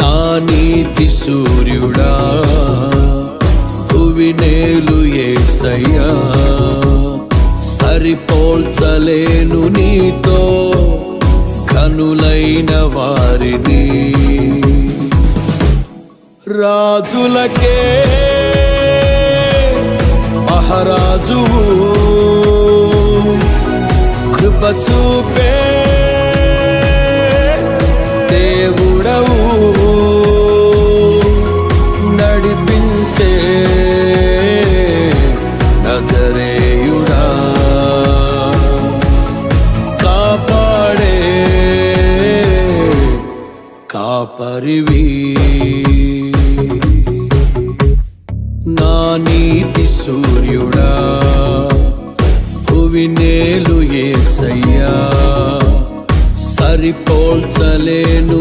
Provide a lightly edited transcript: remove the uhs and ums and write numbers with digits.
నా నీతి సూర్యుడా భువినేలు యేసయ్యా, సరిపోల్చలేను నీతో కనులైన వారిని. రాజులకే మహారాజు కృప చూపే దేవుడవు, నడిపించే నజరేయుడా, కాపాడే కాపరివి. నా నీతి సూర్యుడా భువినేలు యేసయ్యా, సరిపోల్చలేను